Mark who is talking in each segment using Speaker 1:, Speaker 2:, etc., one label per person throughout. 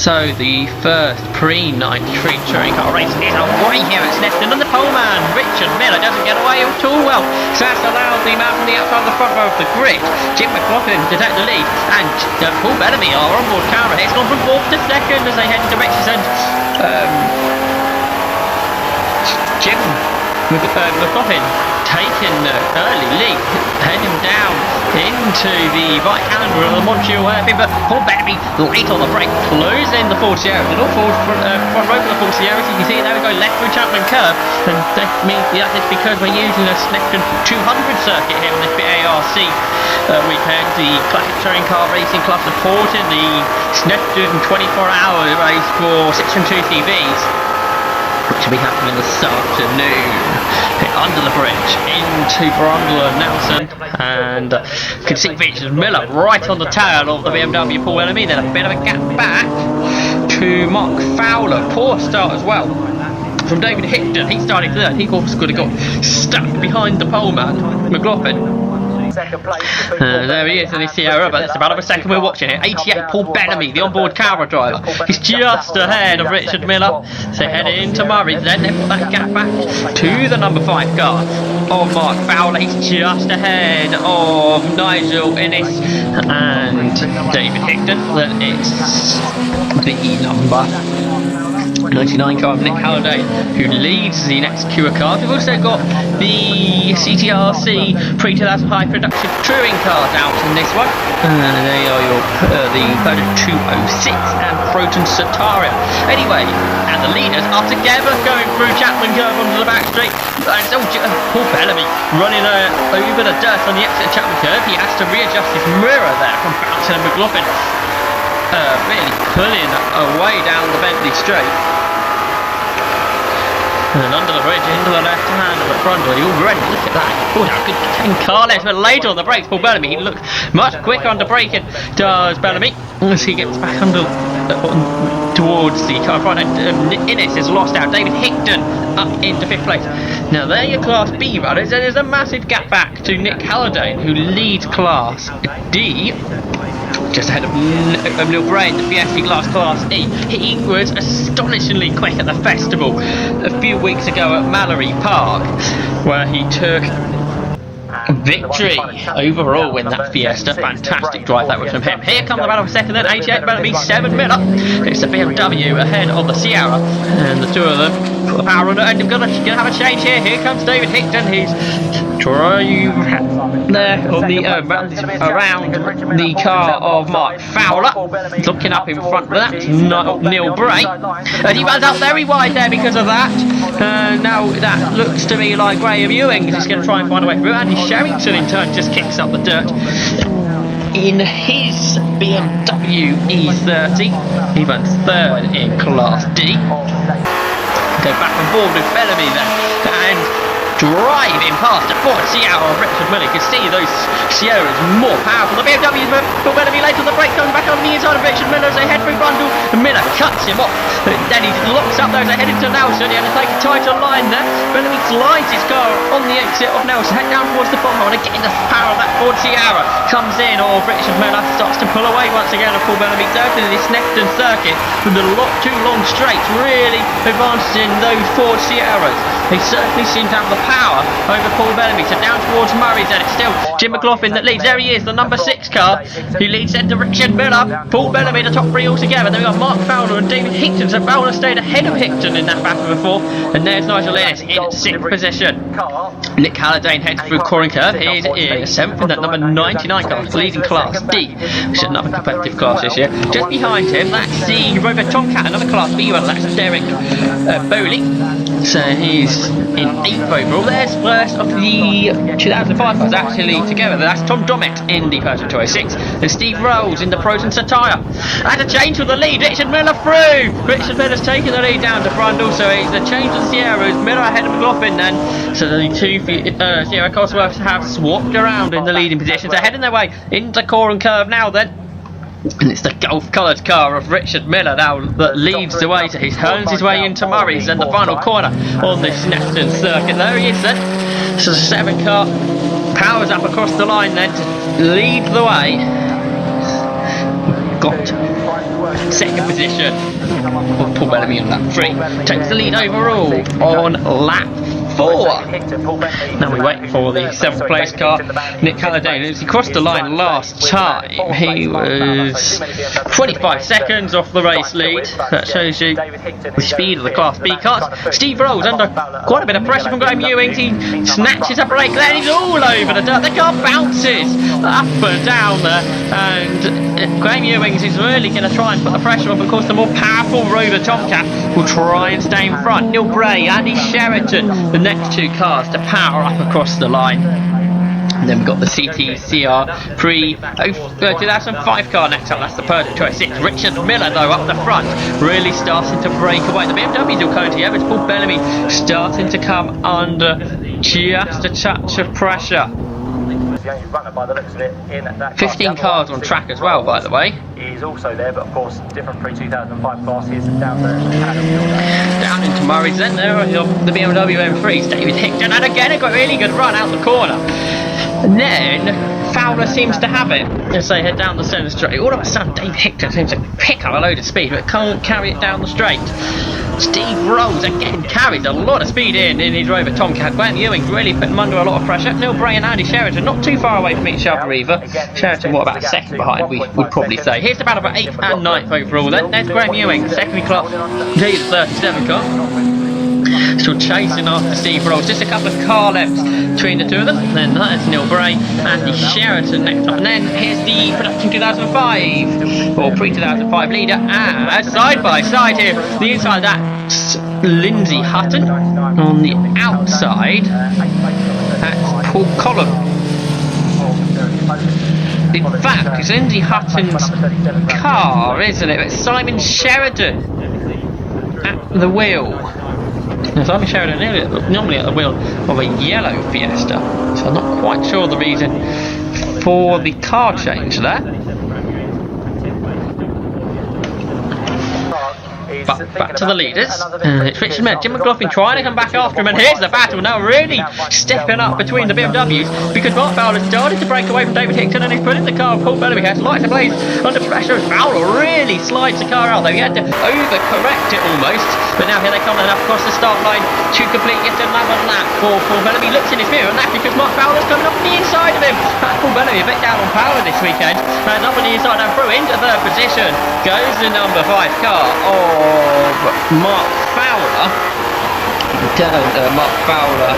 Speaker 1: So the first pre-93 touring car race is away here at Snetterton, and the poleman, Richard Miller, doesn't get away at all well. So that's allowed the man from the outside of the front row of the grid, Jim McLaughlin, to take the lead. And Paul Bellamy, our onboard camera, has gone from 4th to 2nd as they head into directions. And Jim McLaughlin taking the early lead, heading down into the right calendar of the Montreal hairpin, but Paul Bellamy late on the brake, closing the Ford Sierra. The little Ford front row for the Ford Sierra, so you can see there we go, left through Chapman Curve, and that means that is because we're using a Snetterton 200 circuit here on this ARC weekend. The classic touring car racing club supporting the Snetterton 24-hour race for 6 and 2 CVs, which will be happening this afternoon under the bridge into Brundle and Nelson, and you can see Richard Miller right on the tail of the BMW Paul Bellamy. Then a bit of a gap back to Mark Fowler. Poor start as well from David Hickton. He started third. He also could have got stuck behind the poleman McLaughlin. There he is in his Sierra, but that's about a second we're watching here. 88 Paul Bellamy, the onboard camera driver. He's just ahead of Richard Miller. So heading into Murray, then they put that gap back to the number 5 car of Mark Fowler. He's just ahead of Nigel Innes and David Hickton. Then it's the number 99 car of Nick Halliday who leads the next queue of cars. We've also got the CTRC pre-2000 high production touring cars out in this one. They are your the Peugeot 206 and Proton Satria. Anyway, and the leaders are together going through Chapman Curve onto the back straight. And so Paul Bellamy running over the dirt on the exit of Chapman Curve. He has to readjust his mirror there from Bouncing and McLaughlin. Really pulling away down the Bentley straight. And under the bridge into the left hand of the Brundle. Already, look at that. Oh, that good Carles, but later on the brakes, Paul Bellamy. He looked much quicker under braking, does Bellamy, as he gets back under towards the car front. Innes is lost out. David Hickton up into 5th place. Now there your Class B runners, and there's a massive gap back to Nick Halliday, who leads Class D. Just ahead of Neil Bray in the Fiesta Class E. He was astonishingly quick at the festival a few weeks ago at Mallory Park, where he took victory overall in that Fiesta. Fantastic drive that was from him. Here comes the battle for second then. 88 Bellamy, 7 Miller. It's the BMW ahead of the Sierra, and the two of them put the power on it. And we're going to have a change here. Here comes David Hickton. He's drive there on the around the car of Mark Fowler, looking up in front of that. Neil Bray, and he runs out very wide there because of that. Now that looks to me like Graham Ewing is just going to try and find a way through. Andy Sherrington in turn just kicks up the dirt in his BMW E30. He runs 3rd in Class D. Go back and forth with Bellamy there, and driving past a Ford Sierra of Richard Miller. You can see those Sierras more powerful. The BMW Paul Bellamy late on the brake, coming back on the inside of Richard Miller as they head through Brundle. Miller cuts him off. Then he locks up there as they head into Nelson. He had to take a tighter line there. Bellamy glides his car on the exit of Nelson, head down towards the bottom, and again the power of that Ford Sierra comes in, or Richard Miller starts to pull away once again of Paul Bellamy. Certainly this Snetterton circuit with the two long straights really advantaging those Ford Sierras. They certainly seem to have the power over Paul Bellamy. So down towards Murray's, and it's still Jim McLaughlin that leads. There he is, the number 6 car, who leads then to Richard Miller. Paul Bellamy, the top 3 altogether. Then we've got Mark Fowler and David Hickton. So Fowler stayed ahead of Hickton in that battle before. And there's Nigel Innes in 6th position. Nick Halliday heads through Coring Curve. He's in 7th in that number 99 car, leading Class D, which is another competitive class this year. Just behind him, that's the Rover Tomcat, another Class B one. That's Derek Bowley. So he's in 8th overall. There's first of the 2005 cars actually together. That's Tom Dommett in the Peugeot 206 and Steve Rolls in the Proton Satria. And a change for the lead. Richard Miller through. Richard Miller's taking the lead down to Brundle. So it's the change of the Sierras. Miller ahead of McLaughlin then. So the two Sierra Cosworths have swapped around in the leading positions. They're heading their way into Coring Curve now then. And it's the golf-coloured car of Richard Miller now that leads the way. So he turns his way into Murray's and the final corner on this Snetterton circuit. There he is then. So the 7 car powers up across the line then to lead the way. Got Second position of Paul Bellamy on lap 3. Takes the lead overall on lap 4. Now we wait for the 7th place car, Nick Halliday. As he crossed the line last time, he was 25 seconds off the race lead. That shows you the speed of the Class B cars. Steve Rolls under quite a bit of pressure from Graham Ewing. He snatches a brake there, he's all over the dirt. The car bounces up and down there, and Graham Ewings is really going to try and put the pressure on. Of course, the more powerful Rover Tomcat will try and stay in front. Neil Bray, Andy Sheraton, the next 2 cars to power up across the line. And then we've got the CTCR pre-2005 car next up. That's the Peugeot 26. Richard Miller, though, up the front, really starting to break away. The BMW's all coming together. Paul Bellamy starting to come under just a touch of pressure. 15 cars on track as well, by the way.
Speaker 2: He's also there, but of course, different pre-2005 classes down there.
Speaker 1: Down into Murray's then there on the BMW M3's David Hickton, and again a really good run out the corner. And then Fowler seems to have it as they head down the centre straight. All of a sudden, David Hickton seems to pick up a load of speed, but can't carry it down the straight. Steve Rolls again carries a lot of speed in his Rover Tomcat. Graham Ewing really put him under a lot of pressure. Neil Bray and Andy Sheraton not too far away from each other either. Sheraton, what, about a second behind, we would probably say. Here's the battle for 8th and 9th overall then. There's Graham Ewing, secondary class G37 car. Still chasing after Steve Rolls. Just a couple of car lengths between the 2 of them. Then that's Neil Bray, Andy Sheraton next up. And then here's the production 2005 or pre-2005 leader. And side by side here, the inside that's Lindsay Hutton. On the outside, that's Paul Collum. In fact, it's Lindsay Hutton's car, isn't it? It's Simon Sheridan at the wheel. Now, Simon Sheridan normally at the wheel of a yellow Fiesta, so I'm not quite sure the reason for the car change there. But back to the leaders. It's Richard Miller, Jim McLaughlin trying to come back after him, and here's the battle now, really stepping up between the BMWs, because Mark Fowler started to break away from David Hickton, and he's put in the car. Paul Bellamy has lights ablaze under pressure as Fowler really slides the car out, though he had to overcorrect it almost. But now here they come, and across the start line to complete yet another lap for Paul Bellamy. Looks in his mirror, and that's because Mark Fowler's coming up on the inside of him. Paul Bellamy a bit down on power this weekend, and up on the inside and through into 3rd position goes the number 5 car of Mark Fowler. Mark Fowler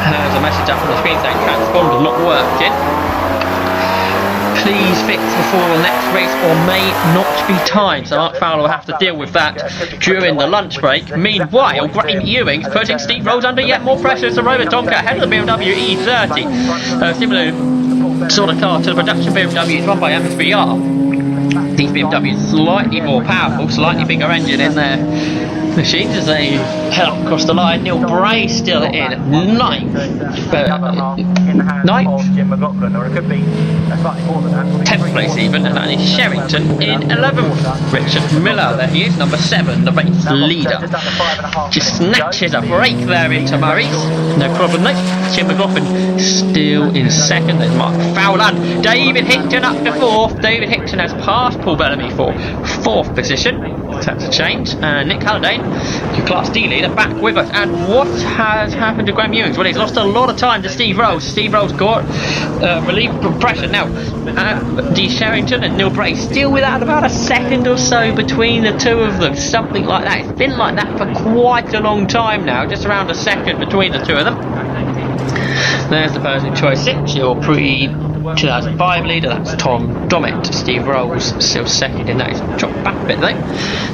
Speaker 1: has a message up on the screen saying transponder not working. Please fix before the next race or may not be timed. So Mark Fowler will have to deal with that during the lunch break. Meanwhile, Graham Ewing's putting Steve Rolls under yet more pressure as the Rover Tomcat ahead of the BMW E30. Similar sort of car to the production BMW. It's run by M3R. These BMWs slightly more powerful, slightly bigger engine in their machines as they head up across the line. Neil Bray still in 9th. 10th place even, and that is Sherrington in 11th. Richard Miller, there he is, number 7, the race leader. Just snatches a break there into Murray's. No problem though. Jim McLaughlin still in 2nd. There's Mark Fowler. David Hickton up to 4th. David Hickton has passed Paul Bellamy for 4th position. That's a change. Nick Halliday, your Class D leader, back with us. And what has happened to Graham Ewing? Well, he's lost a lot of time to Steve Rolls. Steve Rolls got relieved from pressure. Now, D. Sherrington and Neil Bray still without about a second or so between the 2 of them. Something like that. It's been like that for quite a long time now. Just around a second between the 2 of them. There's the Peugeot 26, your pre-2005 leader. That's Tom Dommett. Steve Rolls still 2nd in that. He's dropped back a bit though.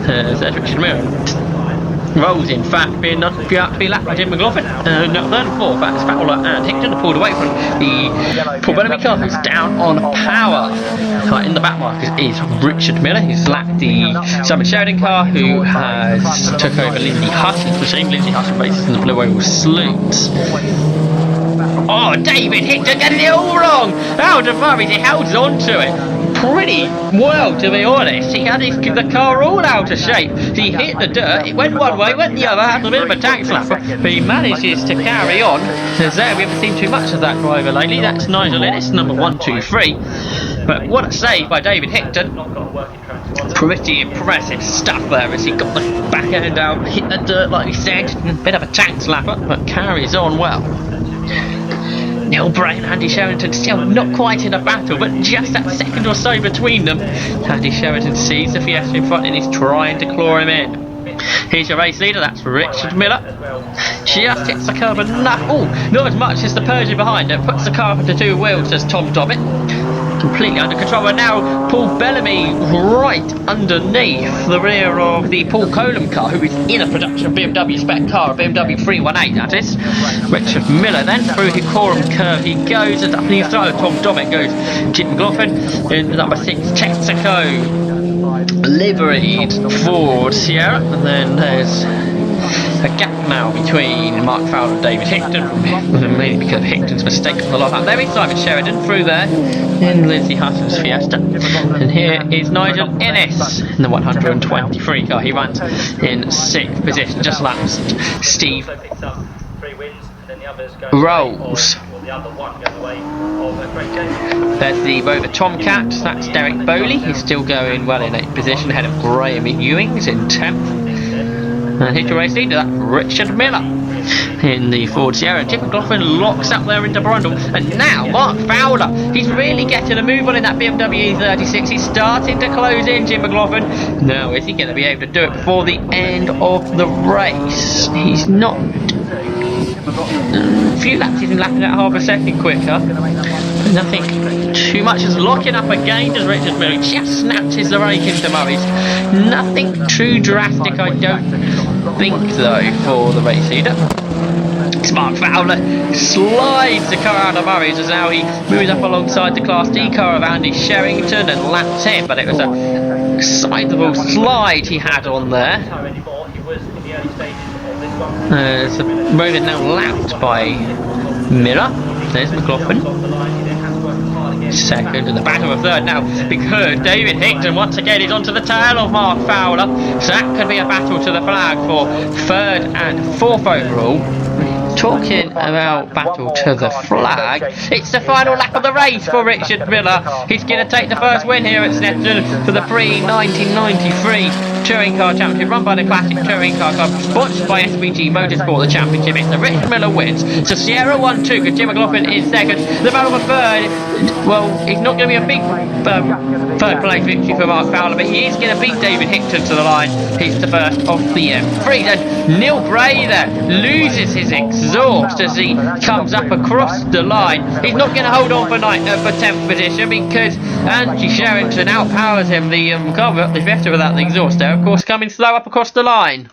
Speaker 1: There's Richard Miller. Rolls, in fact, being lapped by Jim McLaughlin. No, 3rd and 4th, that's Fowler and Hickton pulled away from the Paul Bellamy car, who's down on power. In the back markers is Richard Miller, who's lapped the Simon Sheridan car, who has took over Lindsay Hutton's machine. Lindsay Hutton races in the Blue Oval Salute. Oh, David Hickton getting it all wrong! Out of Murray, he holds on to it pretty well, to be honest. He had the car all out of shape. He hit the dirt, it went one way, went the other, had a bit of a tank slapper, but he manages to carry on. As there, we haven't seen too much of that driver lately. That's Nigel Innes, number 1, 2, 3. But what a save by David Hickton. Pretty impressive stuff there as he got the back end out, hit the dirt like we said. A bit of a tank slapper, but carries on well. Neil Bray and Andy Sherrington still not quite in a battle, but just that second or so between them. Andy Sherrington sees the Fiesta in front and is trying to claw him in. Here's your race leader, that's Richard Miller. Just hits the curb enough. Oh, not as much as the Peugeot behind it. Puts the car up into two wheels, says Tom Dobbit. Completely under control, and now Paul Bellamy right underneath the rear of the Paul Colum car, who is in a production BMW spec car, a BMW 318 that is. Richard Miller then through his Coram curve he goes, and up in his throw Tom Dobbit goes. Jim McLaughlin in number 6 Texaco liveried Ford Sierra, and then there's a gap now between Mark Fowler and David Hickton, mainly because of Hickton's mistake on the lock-up. There is Simon Sheridan through there in Lindsay Hutton's Fiesta, and here is Nigel Innes in the 123 car. He runs in 6th position, just last Steve Rolls. There's the Rover Tomcat, that's Derek Bowley. He's still going well in 8th position, ahead of Graham Ewings in 10th. And here's your race leader, that's Richard Miller in the Ford Sierra. Jim McLaughlin locks up there into Brundle, and now Mark Fowler, he's really getting a move on in that BMW E36. He's starting to close in, Jim McLaughlin. Now is he going to be able to do it before the end of the race? He's not. A few laps he's been lapping at half a second quicker. Nothing too much is locking up again as Richard Miller just snatches the rake into Murray's. Nothing too drastic, I don't think, though, for the race leader. Mark Fowler slides the car out of Murray's as now he moves up alongside the Class D car of Andy Sherrington and laps him, but it was a sizable slide he had on there. So the road is now lapped by Miller. There's McLaughlin. Second and the battle of third now, because David Hickton once again is onto the tail of Mark Fowler. So that could be a battle to the flag for 3rd and 4th overall. Talking about battle to the flag, it's the final lap of the race for Richard Miller. He's going to take the first win here at Snetterton for the pre-1993 Touring Car Championship, run by the Classic Touring Car Club, sponsored by SBG Motorsport, the championship. It's the Richard Miller wins. So Sierra 1-2, because Jim McLaughlin is second. The battle for third, well, it's not going to be a big third place victory for Mark Fowler, but he is going to beat David Hickton to the line. He's the first of the M3. Then Neil Bray there loses his exhaust as he comes up across the line. He's not going to hold on for 10th position because Andy Sherrington outpowers him. The car the Fiesta without the exhaust there, of course, coming slow up across the line.